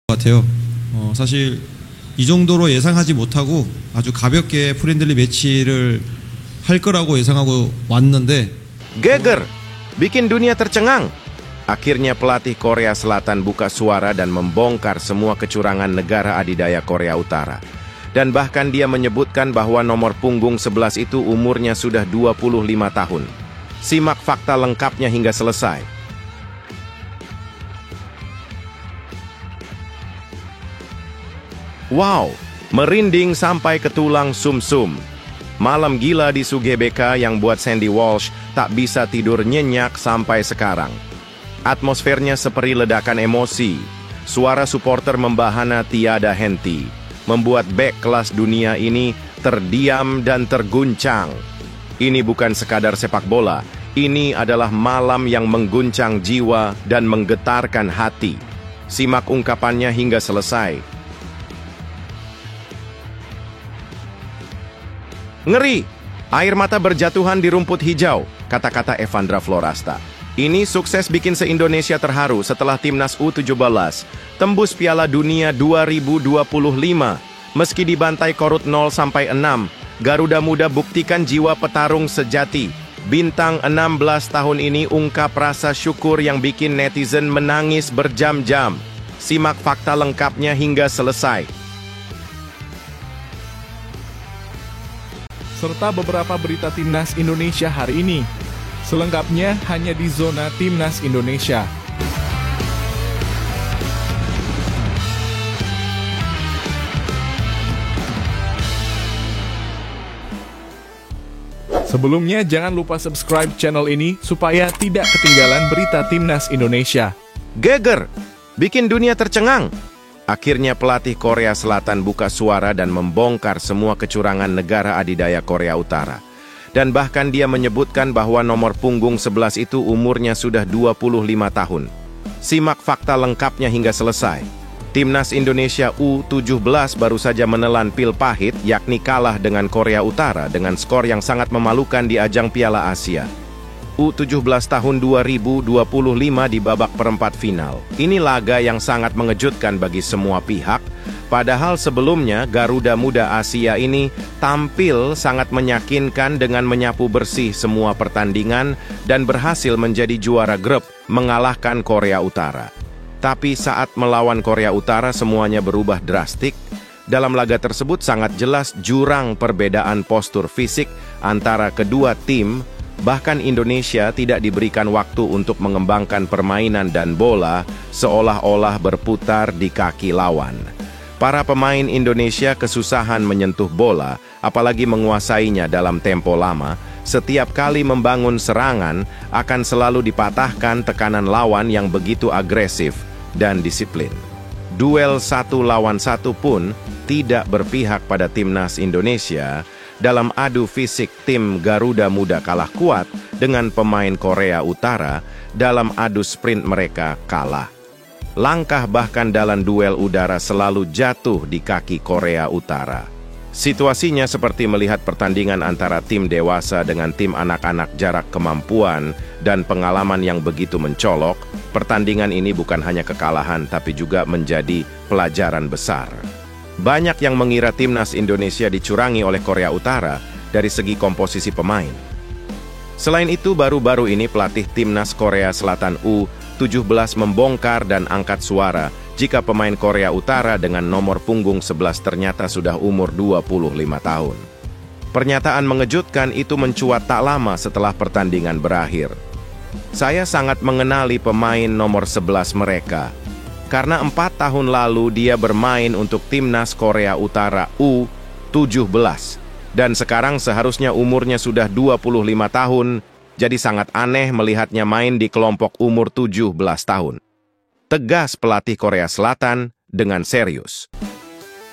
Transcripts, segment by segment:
같아요. 사실 이 정도로 예상하지 못하고 아주 가볍게 프렌들리 매치를 할 거라고 예상하고 왔는데 Geger, bikin dunia tercengang. Akhirnya pelatih Korea Selatan buka suara dan membongkar semua kecurangan negara adidaya Korea Utara. Dan bahkan dia menyebutkan bahwa nomor punggung 11 itu umurnya sudah 25 tahun. Simak fakta lengkapnya hingga selesai. Wow, merinding sampai ke tulang sumsum. Malam gila di SUGBK yang buat Sandy Walsh tak bisa tidur nyenyak sampai sekarang. Atmosfernya seperti ledakan emosi. Suara supporter membahana tiada henti, membuat bek kelas dunia ini terdiam dan terguncang. Ini bukan sekadar sepak bola, ini adalah malam yang mengguncang jiwa dan menggetarkan hati. Simak ungkapannya hingga selesai. Ngeri! Air mata berjatuhan di rumput hijau, kata-kata Evandra Florasta. Ini sukses bikin se-Indonesia terharu setelah timnas U17 tembus Piala Dunia 2025. Meski dibantai korut 0-6, Garuda Muda buktikan jiwa petarung sejati. Bintang 16 tahun ini ungkap rasa syukur yang bikin netizen menangis berjam-jam. Simak fakta lengkapnya hingga selesai. Serta beberapa berita Timnas Indonesia hari ini. Selengkapnya hanya di Zona Timnas Indonesia. Sebelumnya jangan lupa subscribe channel ini supaya tidak ketinggalan berita Timnas Indonesia. Geger, bikin dunia tercengang. Akhirnya pelatih Korea Selatan buka suara dan membongkar semua kecurangan negara adidaya Korea Utara. Dan bahkan dia menyebutkan bahwa nomor punggung 11 itu umurnya sudah 25 tahun. Simak fakta lengkapnya hingga selesai. Timnas Indonesia U17 baru saja menelan pil pahit, yakni kalah dengan Korea Utara dengan skor yang sangat memalukan di ajang Piala Asia. U17 tahun 2025 di babak perempat final. Ini laga yang sangat mengejutkan bagi semua pihak, padahal sebelumnya Garuda Muda Asia ini tampil sangat meyakinkan dengan menyapu bersih semua pertandingan dan berhasil menjadi juara grup, mengalahkan Korea Utara. Tapi saat melawan Korea Utara semuanya berubah drastik. Dalam laga tersebut sangat jelas jurang perbedaan postur fisik antara kedua tim. Bahkan Indonesia tidak diberikan waktu untuk mengembangkan permainan dan bola seolah-olah berputar di kaki lawan. Para pemain Indonesia kesusahan menyentuh bola, apalagi menguasainya dalam tempo lama. Setiap kali membangun serangan akan selalu dipatahkan tekanan lawan yang begitu agresif dan disiplin. Duel 1 lawan 1 pun tidak berpihak pada timnas Indonesia. Dalam adu fisik, tim Garuda Muda kalah kuat dengan pemain Korea Utara. Dalam adu sprint mereka kalah. Langkah bahkan dalam duel udara selalu jatuh di kaki Korea Utara. Situasinya seperti melihat pertandingan antara tim dewasa dengan tim anak-anak. Jarak kemampuan dan pengalaman yang begitu mencolok. Pertandingan ini bukan hanya kekalahan tapi juga menjadi pelajaran besar. Banyak yang mengira timnas Indonesia dicurangi oleh Korea Utara dari segi komposisi pemain. Selain itu, baru-baru ini pelatih timnas Korea Selatan U17 membongkar dan angkat suara jika pemain Korea Utara dengan nomor punggung 11 ternyata sudah umur 25 tahun. Pernyataan mengejutkan itu mencuat tak lama setelah pertandingan berakhir. Saya sangat mengenali pemain nomor 11 mereka. Karena 4 tahun lalu dia bermain untuk timnas Korea Utara U17. Dan sekarang seharusnya umurnya sudah 25 tahun, jadi sangat aneh melihatnya main di kelompok umur 17 tahun. Tegas pelatih Korea Selatan dengan serius.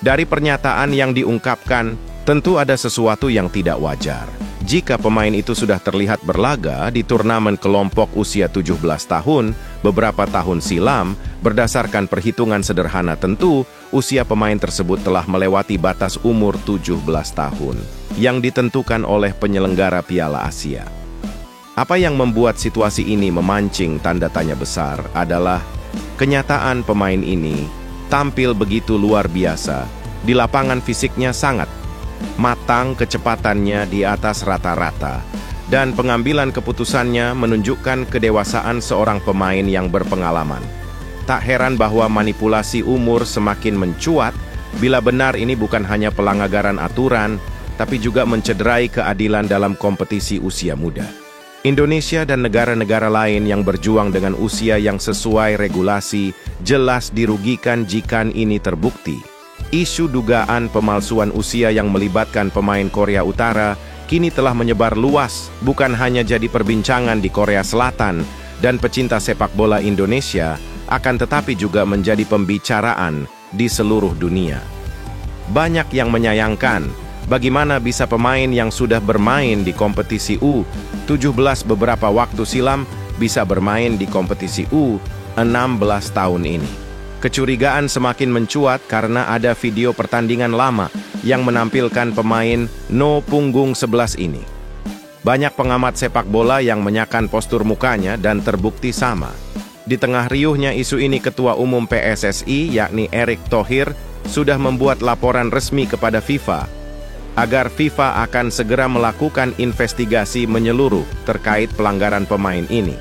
Dari pernyataan yang diungkapkan, tentu ada sesuatu yang tidak wajar. Jika pemain itu sudah terlihat berlaga di turnamen kelompok usia 17 tahun beberapa tahun silam, berdasarkan perhitungan sederhana tentu, usia pemain tersebut telah melewati batas umur 17 tahun yang ditentukan oleh penyelenggara Piala Asia. Apa yang membuat situasi ini memancing tanda tanya besar adalah kenyataan pemain ini tampil begitu luar biasa. Di lapangan fisiknya sangat matang, kecepatannya di atas rata-rata, dan pengambilan keputusannya menunjukkan kedewasaan seorang pemain yang berpengalaman. Tak heran bahwa manipulasi umur semakin mencuat bila benar ini bukan hanya pelanggaran aturan, tapi juga mencederai keadilan dalam kompetisi usia muda. Indonesia dan negara-negara lain yang berjuang dengan usia yang sesuai regulasi jelas dirugikan jika ini terbukti. Isu dugaan pemalsuan usia yang melibatkan pemain Korea Utara kini telah menyebar luas, bukan hanya jadi perbincangan di Korea Selatan dan pecinta sepak bola Indonesia, akan tetapi juga menjadi pembicaraan di seluruh dunia. Banyak yang menyayangkan bagaimana bisa pemain yang sudah bermain di kompetisi U17 beberapa waktu silam bisa bermain di kompetisi U16 tahun ini. Kecurigaan semakin mencuat karena ada video pertandingan lama yang menampilkan pemain no punggung 11 ini. Banyak pengamat sepak bola yang menyakan postur mukanya dan terbukti sama. Di tengah riuhnya isu ini, Ketua Umum PSSI yakni Erick Thohir sudah membuat laporan resmi kepada FIFA agar FIFA akan segera melakukan investigasi menyeluruh terkait pelanggaran pemain ini.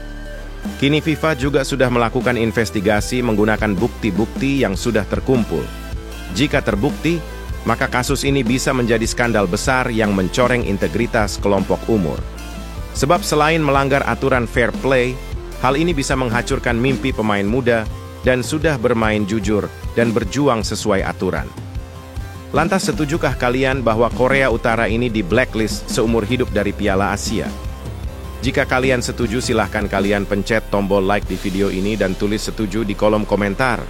Kini FIFA juga sudah melakukan investigasi menggunakan bukti-bukti yang sudah terkumpul. Jika terbukti, maka kasus ini bisa menjadi skandal besar yang mencoreng integritas kelompok umur. Sebab selain melanggar aturan fair play, hal ini bisa menghancurkan mimpi pemain muda dan sudah bermain jujur dan berjuang sesuai aturan. Lantas setujukah kalian bahwa Korea Utara ini di blacklist seumur hidup dari Piala Asia? Jika kalian setuju, silahkan kalian pencet tombol like di video ini dan tulis setuju di kolom komentar.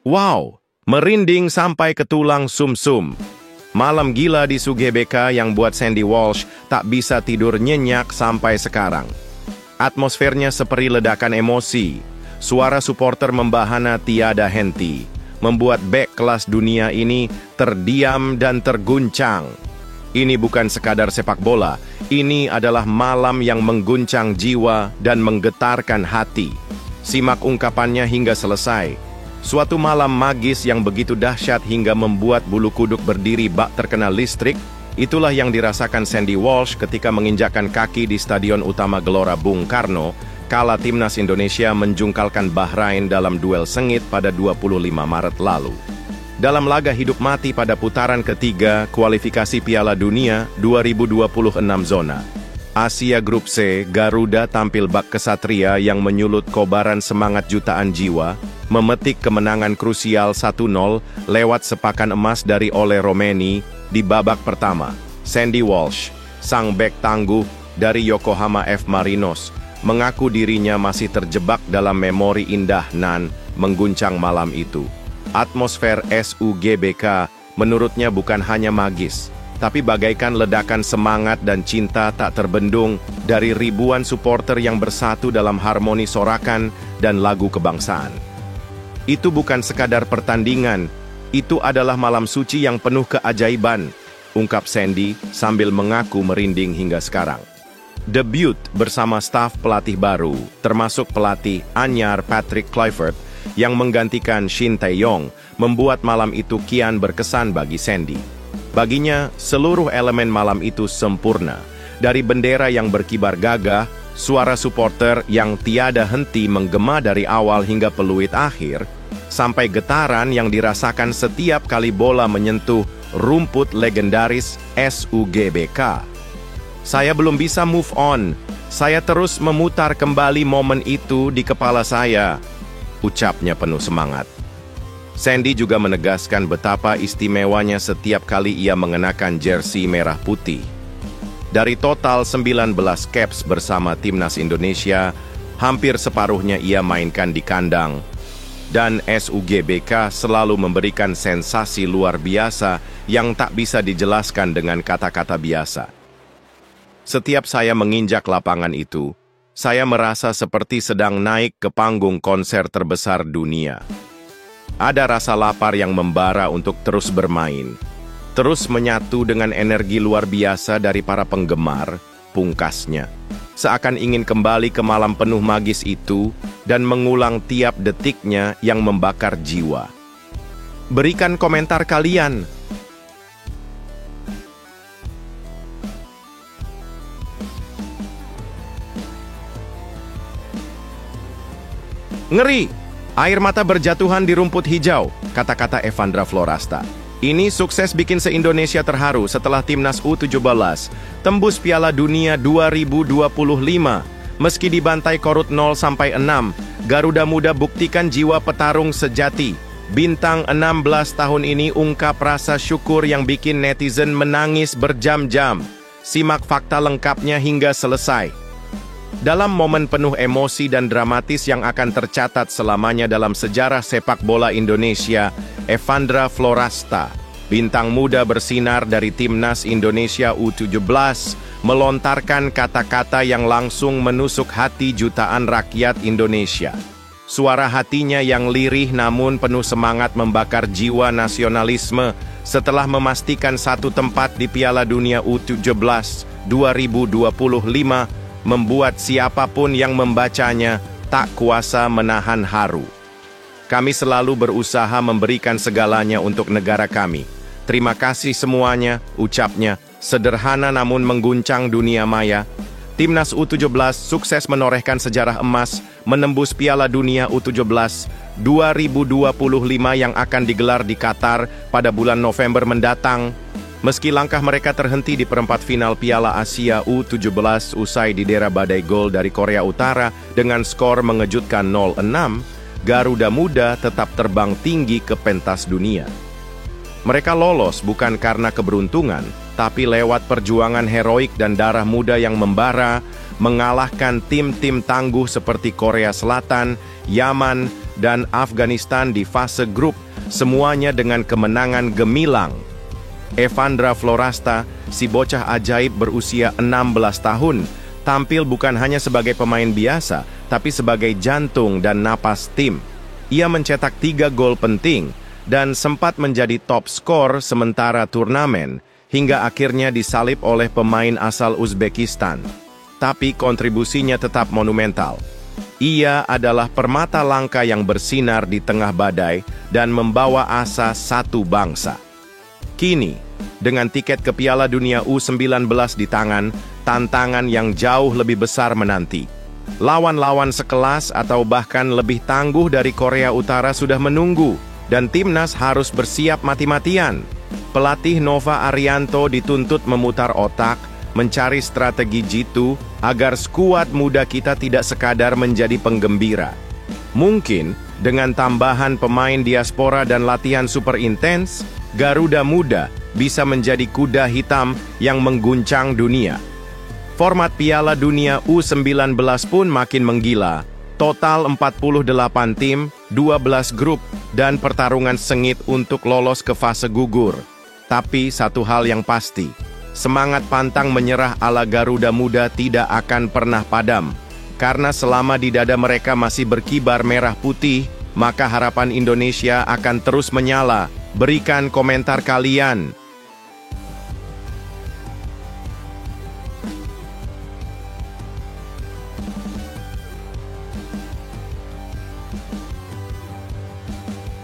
Wow, merinding sampai ke tulang sumsum. Malam gila di SUGBK yang buat Sandy Walsh tak bisa tidur nyenyak sampai sekarang. Atmosfernya seperti ledakan emosi. Suara supporter membahana tiada henti, membuat bek kelas dunia ini terdiam dan terguncang. Ini bukan sekadar sepak bola, ini adalah malam yang mengguncang jiwa dan menggetarkan hati. Simak ungkapannya hingga selesai. Suatu malam magis yang begitu dahsyat hingga membuat bulu kuduk berdiri bak terkena listrik, itulah yang dirasakan Sandy Walsh ketika menginjakkan kaki di Stadion Utama Gelora Bung Karno, kala timnas Indonesia menjungkalkan Bahrain dalam duel sengit pada 25 Maret lalu. Dalam laga hidup mati pada putaran ketiga kualifikasi Piala Dunia 2026 zona Asia Grup C, Garuda tampil bak kesatria yang menyulut kobaran semangat jutaan jiwa, memetik kemenangan krusial 1-0 lewat sepakan emas dari Ole Romeni di babak pertama. Sandy Walsh, sang bek tangguh dari Yokohama F. Marinos, mengaku dirinya masih terjebak dalam memori indah nan mengguncang malam itu. Atmosfer SUGBK menurutnya bukan hanya magis, tapi bagaikan ledakan semangat dan cinta tak terbendung dari ribuan supporter yang bersatu dalam harmoni sorakan dan lagu kebangsaan. Itu bukan sekadar pertandingan, itu adalah malam suci yang penuh keajaiban, ungkap Sandy sambil mengaku merinding hingga sekarang. Debut bersama staf pelatih baru, termasuk pelatih anyar Patrick Kluivert yang menggantikan Shin Tae-yong, membuat malam itu kian berkesan bagi Sandy. Baginya, seluruh elemen malam itu sempurna. Dari bendera yang berkibar gagah, suara supporter yang tiada henti menggema dari awal hingga peluit akhir, sampai getaran yang dirasakan setiap kali bola menyentuh rumput legendaris SUGBK. Saya belum bisa move on. Saya terus memutar kembali momen itu di kepala saya, ucapnya penuh semangat. Sandy juga menegaskan betapa istimewanya setiap kali ia mengenakan jersey merah putih. Dari total 19 caps bersama timnas Indonesia, hampir separuhnya ia mainkan di kandang. Dan SUGBK selalu memberikan sensasi luar biasa yang tak bisa dijelaskan dengan kata-kata biasa. Setiap saya menginjak lapangan itu, saya merasa seperti sedang naik ke panggung konser terbesar dunia. Ada rasa lapar yang membara untuk terus bermain. terus menyatu dengan energi luar biasa dari para penggemar, pungkasnya. Seakan ingin kembali ke malam penuh magis itu dan mengulang tiap detiknya yang membakar jiwa. Berikan komentar kalian. Ngeri! Air mata berjatuhan di rumput hijau, kata-kata Evandra Florasta. Ini sukses bikin se-Indonesia terharu setelah timnas U17 tembus Piala Dunia 2025. Meski dibantai Korut 0-6, Garuda Muda buktikan jiwa petarung sejati. Bintang 16 tahun ini ungkap rasa syukur yang bikin netizen menangis berjam-jam. Simak fakta lengkapnya hingga selesai. Dalam momen penuh emosi dan dramatis yang akan tercatat selamanya dalam sejarah sepak bola Indonesia, Evandra Florasta, bintang muda bersinar dari Timnas Indonesia U17, melontarkan kata-kata yang langsung menusuk hati jutaan rakyat Indonesia. Suara hatinya yang lirih namun penuh semangat membakar jiwa nasionalisme setelah memastikan satu tempat di Piala Dunia U17 2025, membuat siapapun yang membacanya tak kuasa menahan haru. Kami selalu berusaha memberikan segalanya untuk negara kami. Terima kasih semuanya, ucapnya, sederhana namun mengguncang dunia maya. Timnas U17 sukses menorehkan sejarah emas, menembus Piala Dunia U17 2025 yang akan digelar di Qatar pada bulan November mendatang. Meski langkah mereka terhenti di perempat final Piala Asia U17 usai didera badai gol dari Korea Utara dengan skor mengejutkan 0-6, Garuda Muda tetap terbang tinggi ke pentas dunia. Mereka lolos bukan karena keberuntungan, tapi lewat perjuangan heroik dan darah muda yang membara, mengalahkan tim-tim tangguh seperti Korea Selatan, Yaman, dan Afghanistan di fase grup, semuanya dengan kemenangan gemilang. Evandra Florasta, si bocah ajaib berusia 16 tahun, tampil bukan hanya sebagai pemain biasa, tapi sebagai jantung dan napas tim. Ia mencetak 3 gol penting dan sempat menjadi top skor sementara turnamen, hingga akhirnya disalib oleh pemain asal Uzbekistan. Tapi kontribusinya tetap monumental. Ia adalah permata langka yang bersinar di tengah badai dan membawa asa satu bangsa. Kini, dengan tiket ke Piala Dunia U19 di tangan, tantangan yang jauh lebih besar menanti. Lawan-lawan sekelas atau bahkan lebih tangguh dari Korea Utara sudah menunggu, dan timnas harus bersiap mati-matian. Pelatih Nova Arianto dituntut memutar otak, mencari strategi jitu, agar skuad muda kita tidak sekadar menjadi penggembira. Mungkin, dengan tambahan pemain diaspora dan latihan super intens, Garuda Muda bisa menjadi kuda hitam yang mengguncang dunia. Format Piala Dunia U19 pun makin menggila. Total 48 tim, 12 grup, dan pertarungan sengit untuk lolos ke fase gugur. Tapi satu hal yang pasti, semangat pantang menyerah ala Garuda Muda tidak akan pernah padam. Karena selama di dada mereka masih berkibar merah putih, maka harapan Indonesia akan terus menyala. Berikan komentar kalian.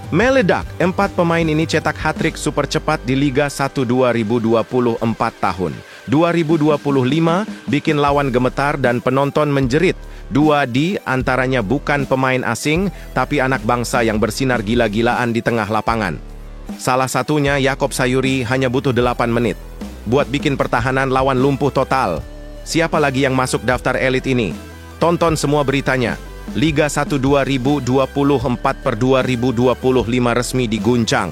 Meledak, 4 pemain ini cetak hat-trick super cepat di Liga 1 2024 tahun. 2025 bikin lawan gemetar dan penonton menjerit. 2 di antaranya bukan pemain asing, tapi anak bangsa yang bersinar gila-gilaan di tengah lapangan. Salah satunya Yakob Sayuri hanya butuh 8 menit. Buat bikin pertahanan lawan lumpuh total. Siapa lagi yang masuk daftar elit ini? Tonton semua beritanya. Liga 1 2024/2025 resmi diguncang.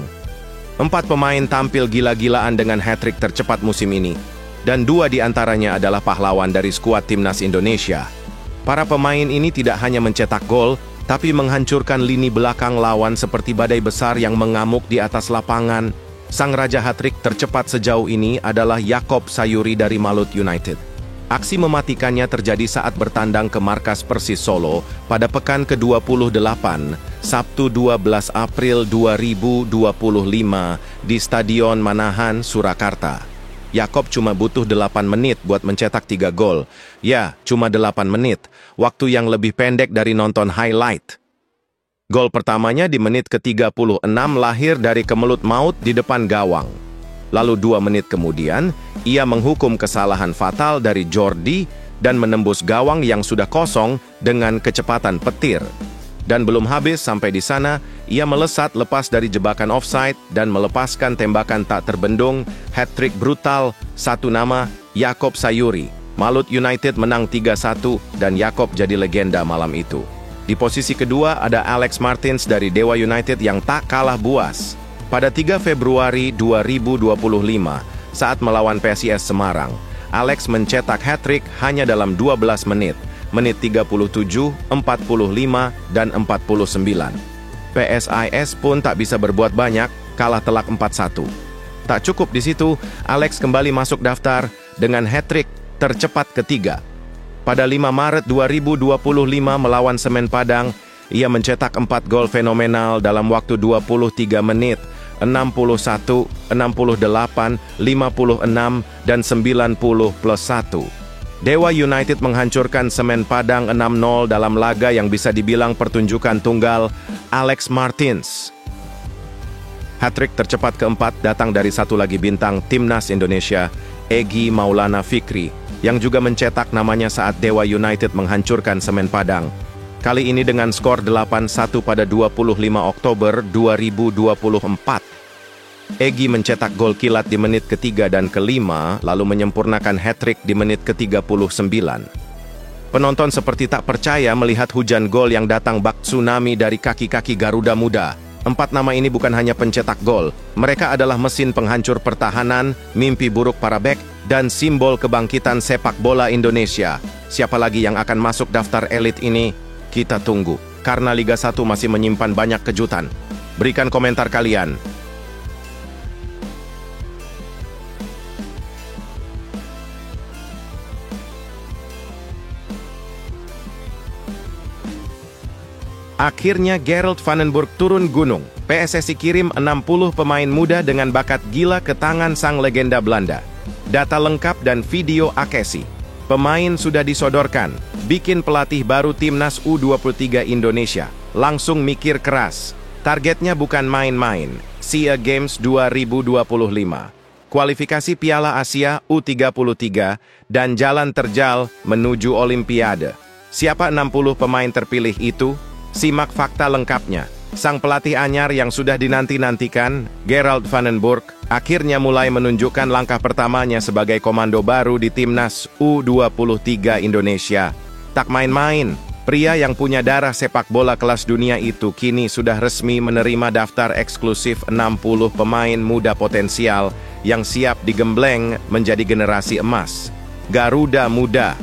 4 pemain tampil gila-gilaan dengan hat-trick tercepat musim ini. Dan 2 di antaranya adalah pahlawan dari skuad timnas Indonesia. Para pemain ini tidak hanya mencetak gol, tapi menghancurkan lini belakang lawan seperti badai besar yang mengamuk di atas lapangan. Sang raja hat-trick tercepat sejauh ini adalah Yakob Sayuri dari Malut United. Aksi mematikannya terjadi saat bertandang ke markas Persis Solo pada pekan ke-28, Sabtu 12 April 2025 di Stadion Manahan, Surakarta. Yaakob cuma butuh 8 menit buat mencetak 3 gol. Ya, cuma 8 menit, waktu yang lebih pendek dari nonton highlight. Gol pertamanya di menit ke-36 lahir dari kemelut maut di depan gawang. Lalu 2 menit kemudian, ia menghukum kesalahan fatal dari Jordi dan menembus gawang yang sudah kosong dengan kecepatan petir. Dan belum habis sampai di sana, ia melesat lepas dari jebakan offside dan melepaskan tembakan tak terbendung, hat-trick brutal, satu nama, Yaakob Sayuri. Malut United menang 3-1 dan Yaakob jadi legenda malam itu. Di posisi kedua ada Alex Martins dari Dewa United yang tak kalah buas. Pada 3 Februari 2025, saat melawan PSIS Semarang, Alex mencetak hat-trick hanya dalam 12 menit, menit 37, 45, dan 49. PSIS pun tak bisa berbuat banyak, kalah telak 4-1. Tak cukup di situ, Alex kembali masuk daftar dengan hat-trick tercepat ketiga. Pada 5 Maret 2025 melawan Semen Padang, ia mencetak 4 gol fenomenal dalam waktu 23 menit, 61, 68, 56, dan 90+1. Dewa United menghancurkan Semen Padang 6-0 dalam laga yang bisa dibilang pertunjukan tunggal Alex Martins. Hat-trick tercepat keempat datang dari satu lagi bintang Timnas Indonesia, Egy Maulana Fikri, yang juga mencetak namanya saat Dewa United menghancurkan Semen Padang. Kali ini dengan skor 8-1 pada 25 Oktober 2024. Egy mencetak gol kilat di menit ketiga dan kelima, lalu menyempurnakan hat-trick di menit ke-39. Penonton seperti tak percaya melihat hujan gol yang datang bak tsunami dari kaki-kaki Garuda Muda. 4 nama ini bukan hanya pencetak gol, mereka adalah mesin penghancur pertahanan, mimpi buruk para bek, dan simbol kebangkitan sepak bola Indonesia. Siapa lagi yang akan masuk daftar elit ini? Kita tunggu, karena Liga 1 masih menyimpan banyak kejutan. Berikan komentar kalian. Akhirnya Gerald Vandenburg turun gunung. PSSI kirim 60 pemain muda dengan bakat gila ke tangan sang legenda Belanda. Data lengkap dan video Akesi. Pemain sudah disodorkan. Bikin pelatih baru Timnas U23 Indonesia. Langsung mikir keras. Targetnya bukan main-main. SEA Games 2025. Kualifikasi Piala Asia U33 dan jalan terjal menuju Olimpiade. Siapa 60 pemain terpilih itu? Simak fakta lengkapnya. Sang pelatih anyar yang sudah dinanti-nantikan, Gerald Vandenburg, akhirnya mulai menunjukkan langkah pertamanya sebagai komando baru di Timnas U23 Indonesia. Tak main-main, pria yang punya darah sepak bola kelas dunia itu kini sudah resmi menerima daftar eksklusif 60 pemain muda potensial yang siap digembleng menjadi generasi emas. Garuda Muda.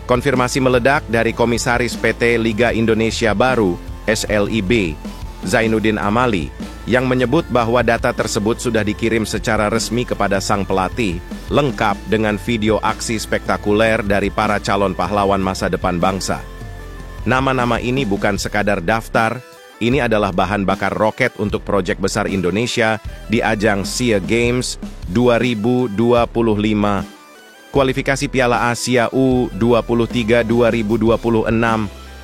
Konfirmasi meledak dari Komisaris PT Liga Indonesia Baru, SLIB, Zainuddin Amali, yang menyebut bahwa data tersebut sudah dikirim secara resmi kepada sang pelatih, lengkap dengan video aksi spektakuler dari para calon pahlawan masa depan bangsa. Nama-nama ini bukan sekadar daftar, ini adalah bahan bakar roket untuk proyek besar Indonesia di ajang SEA Games 2025, kualifikasi Piala Asia U23 2026,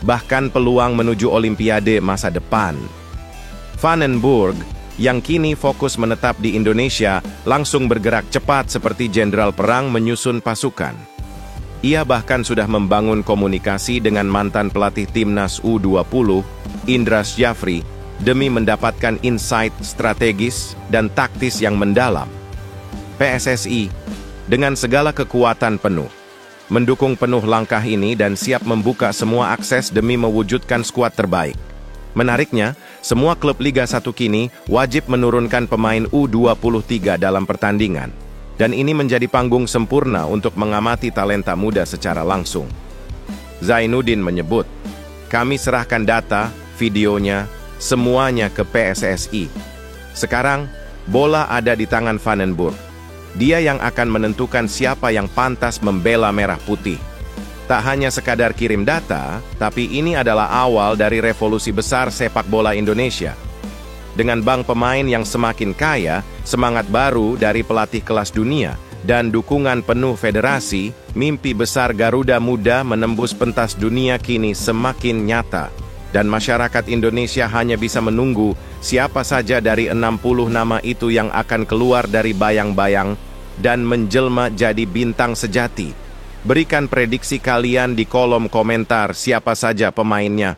bahkan peluang menuju Olimpiade masa depan. Vandenburg, yang kini fokus menetap di Indonesia, langsung bergerak cepat seperti jenderal perang menyusun pasukan. Ia bahkan sudah membangun komunikasi dengan mantan pelatih Timnas U20, Indra Syafri, demi mendapatkan insight strategis dan taktis yang mendalam. PSSI, dengan segala kekuatan penuh, mendukung penuh langkah ini dan siap membuka semua akses demi mewujudkan skuad terbaik. Menariknya, semua klub Liga 1 kini wajib menurunkan pemain U23 dalam pertandingan. Dan ini menjadi panggung sempurna untuk mengamati talenta muda secara langsung. Zainuddin menyebut, kami serahkan data, videonya, semuanya ke PSSI. Sekarang, bola ada di tangan Vandenburg. Dia yang akan menentukan siapa yang pantas membela merah putih. Tak hanya sekadar kirim data, tapi ini adalah awal dari revolusi besar sepak bola Indonesia. Dengan bank pemain yang semakin kaya, semangat baru dari pelatih kelas dunia, dan dukungan penuh federasi, mimpi besar Garuda Muda menembus pentas dunia kini semakin nyata. Dan masyarakat Indonesia hanya bisa menunggu siapa saja dari 60 nama itu yang akan keluar dari bayang-bayang dan menjelma jadi bintang sejati. Berikan prediksi kalian di kolom komentar siapa saja pemainnya.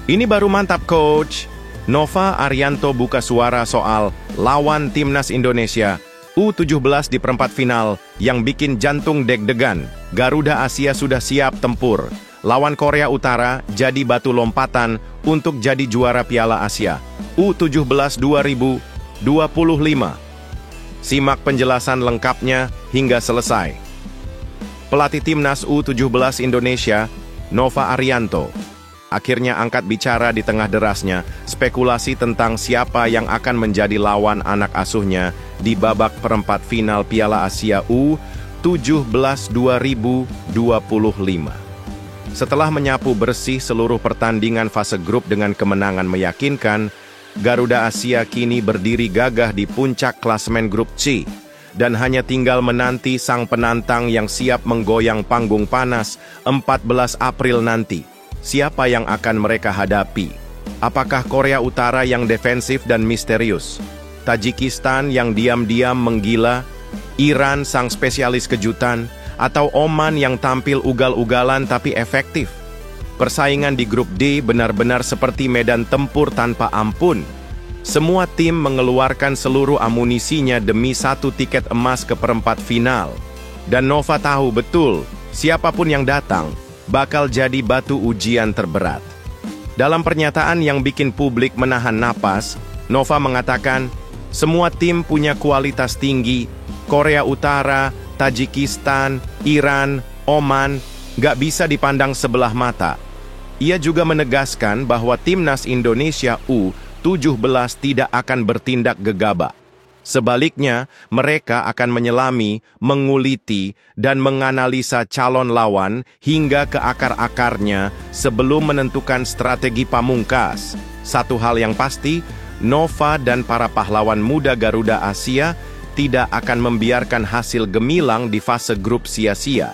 Ini baru mantap, Coach. Nova Arianto buka suara soal lawan Timnas Indonesia U17 di perempat final yang bikin jantung deg-degan. Garuda Asia sudah siap tempur. Lawan Korea Utara jadi batu lompatan untuk jadi juara Piala Asia U17 2025. Simak penjelasan lengkapnya hingga selesai. Pelatih Timnas U17 Indonesia, Nova Arianto, akhirnya angkat bicara di tengah derasnya spekulasi tentang siapa yang akan menjadi lawan anak asuhnya di babak perempat final Piala Asia U17 2025. Setelah menyapu bersih seluruh pertandingan fase grup dengan kemenangan meyakinkan, Garuda Asia kini berdiri gagah di puncak klasemen grup C, dan hanya tinggal menanti sang penantang yang siap menggoyang panggung panas 14 April nanti. Siapa yang akan mereka hadapi? Apakah Korea Utara yang defensif dan misterius? Tajikistan yang diam-diam menggila? Iran sang spesialis kejutan? Atau Oman yang tampil ugal-ugalan tapi efektif? Persaingan di grup D benar-benar seperti medan tempur tanpa ampun. Semua tim mengeluarkan seluruh amunisinya demi satu tiket emas ke perempat final. Dan Nova tahu betul, siapapun yang datang bakal jadi batu ujian terberat. Dalam pernyataan yang bikin publik menahan napas, Nova mengatakan, semua tim punya kualitas tinggi. Korea Utara, Tajikistan, Iran, Oman, gak bisa dipandang sebelah mata. Ia juga menegaskan bahwa Timnas Indonesia U17 tidak akan bertindak gegabah. Sebaliknya, mereka akan menyelami, menguliti, dan menganalisa calon lawan hingga ke akar-akarnya sebelum menentukan strategi pamungkas. Satu hal yang pasti, Nova dan para pahlawan muda Garuda Asia tidak akan membiarkan hasil gemilang di fase grup sia-sia.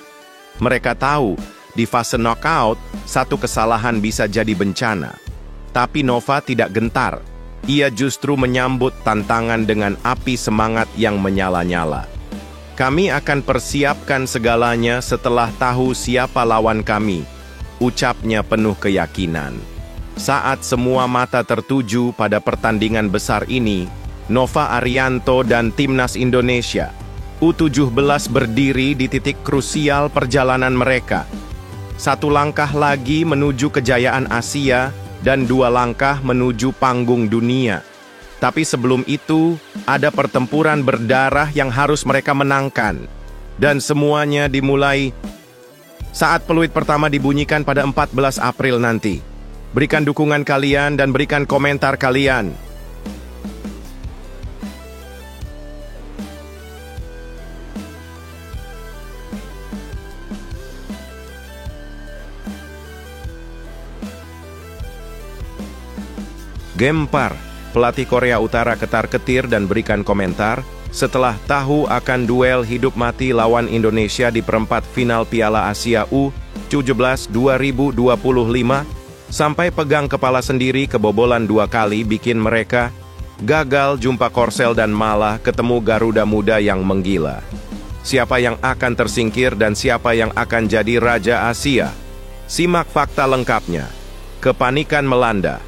Mereka tahu, di fase knockout, satu kesalahan bisa jadi bencana. Tapi Nova tidak gentar. Ia justru menyambut tantangan dengan api semangat yang menyala-nyala. Kami akan persiapkan segalanya setelah tahu siapa lawan kami, ucapnya penuh keyakinan. Saat semua mata tertuju pada pertandingan besar ini, Nova Arianto dan Timnas Indonesia U17 berdiri di titik krusial perjalanan mereka. Satu langkah lagi menuju kejayaan Asia dan 2 langkah menuju panggung dunia. Tapi sebelum itu, ada pertempuran berdarah yang harus mereka menangkan. Dan semuanya dimulai saat peluit pertama dibunyikan pada 14 April nanti. Berikan dukungan kalian dan berikan komentar kalian. Gempar, pelatih Korea Utara ketar-ketir dan berikan komentar setelah tahu akan duel hidup mati lawan Indonesia di perempat final Piala Asia U17 2025, sampai pegang kepala sendiri kebobolan 2 kali bikin mereka gagal jumpa Korsel dan malah ketemu Garuda Muda yang menggila. Siapa yang akan tersingkir dan siapa yang akan jadi Raja Asia? Simak fakta lengkapnya. Kepanikan melanda.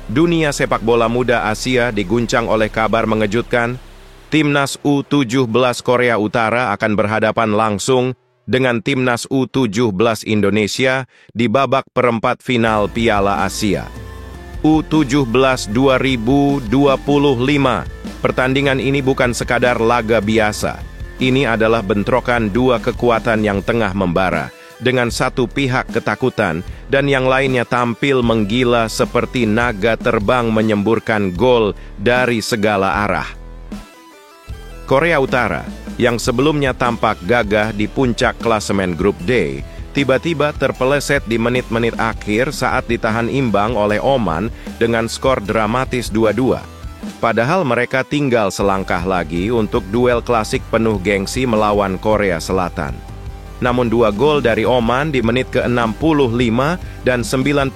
Dunia sepak bola muda Asia diguncang oleh kabar mengejutkan. Timnas U17 Korea Utara akan berhadapan langsung dengan Timnas U17 Indonesia di babak perempat final Piala Asia U17 2025. Pertandingan ini bukan sekadar laga biasa. Ini adalah bentrokan dua kekuatan yang tengah membara, dengan satu pihak ketakutan dan yang lainnya tampil menggila seperti naga terbang menyemburkan gol dari segala arah. Korea Utara, yang sebelumnya tampak gagah di puncak klasemen grup D, tiba-tiba terpeleset di menit-menit akhir saat ditahan imbang oleh Oman dengan skor dramatis 2-2. Padahal mereka tinggal selangkah lagi untuk duel klasik penuh gengsi melawan Korea Selatan. Namun 2 gol dari Oman di menit ke-65 dan 98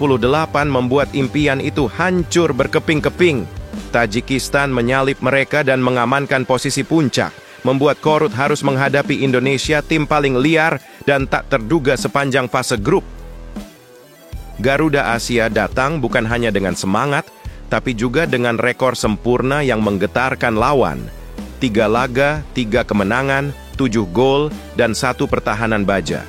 membuat impian itu hancur berkeping-keping. Tajikistan menyalip mereka dan mengamankan posisi puncak, membuat Korut harus menghadapi Indonesia, tim paling liar dan tak terduga sepanjang fase grup. Garuda Asia datang bukan hanya dengan semangat, tapi juga dengan rekor sempurna yang menggetarkan lawan. 3 laga, 3 kemenangan, 7 gol, dan 1 pertahanan baja.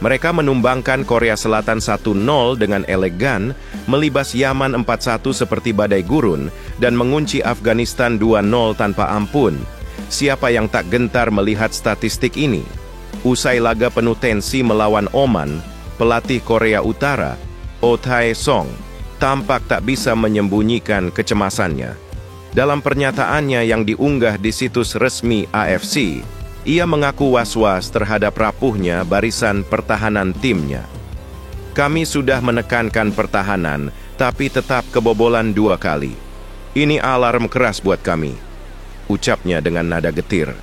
Mereka menumbangkan Korea Selatan 1-0 dengan elegan, melibas Yaman 4-1 seperti badai gurun, dan mengunci Afghanistan 2-0 tanpa ampun. Siapa yang tak gentar melihat statistik ini? Usai laga penuh tensi melawan Oman, pelatih Korea Utara, Oh Tae-song, tampak tak bisa menyembunyikan kecemasannya. Dalam pernyataannya yang diunggah di situs resmi AFC, ia mengaku was-was terhadap rapuhnya barisan pertahanan timnya. Kami sudah menekankan pertahanan, tapi tetap kebobolan 2 kali. Ini alarm keras buat kami, ucapnya dengan nada getir.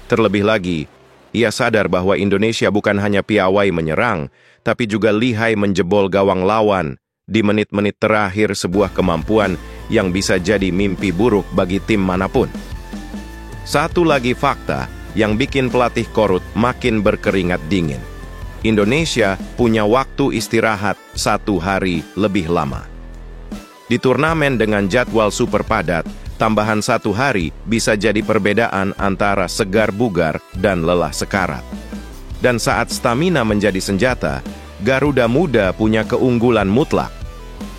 Terlebih lagi, ia sadar bahwa Indonesia bukan hanya piawai menyerang, tapi juga lihai menjebol gawang lawan di menit-menit terakhir, sebuah kemampuan yang bisa jadi mimpi buruk bagi tim manapun. Satu lagi fakta yang bikin pelatih Korut makin berkeringat dingin. Indonesia punya waktu istirahat 1 hari lebih lama. Di turnamen dengan jadwal super padat, tambahan 1 hari bisa jadi perbedaan antara segar bugar dan lelah sekarat. Dan saat stamina menjadi senjata, Garuda Muda punya keunggulan mutlak.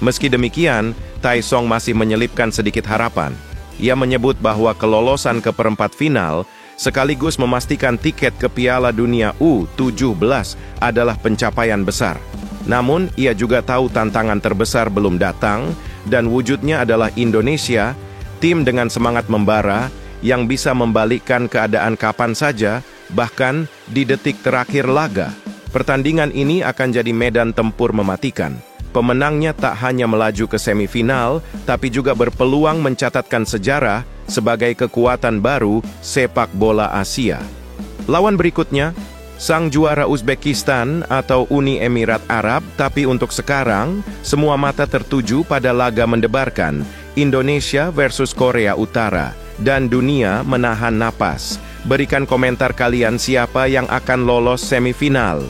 Meski demikian, Tae-song masih menyelipkan sedikit harapan. Ia menyebut bahwa kelolosan ke perempat final sekaligus memastikan tiket ke Piala Dunia U17 adalah pencapaian besar. Namun, ia juga tahu tantangan terbesar belum datang, dan wujudnya adalah Indonesia, tim dengan semangat membara, yang bisa membalikkan keadaan kapan saja, bahkan di detik terakhir laga. Pertandingan ini akan jadi medan tempur mematikan. Pemenangnya tak hanya melaju ke semifinal, tapi juga berpeluang mencatatkan sejarah sebagai kekuatan baru sepak bola Asia. Lawan berikutnya, sang juara Uzbekistan atau Uni Emirat Arab, tapi untuk sekarang, semua mata tertuju pada laga mendebarkan Indonesia versus Korea Utara, dan dunia menahan napas. Berikan komentar kalian siapa yang akan lolos semifinal.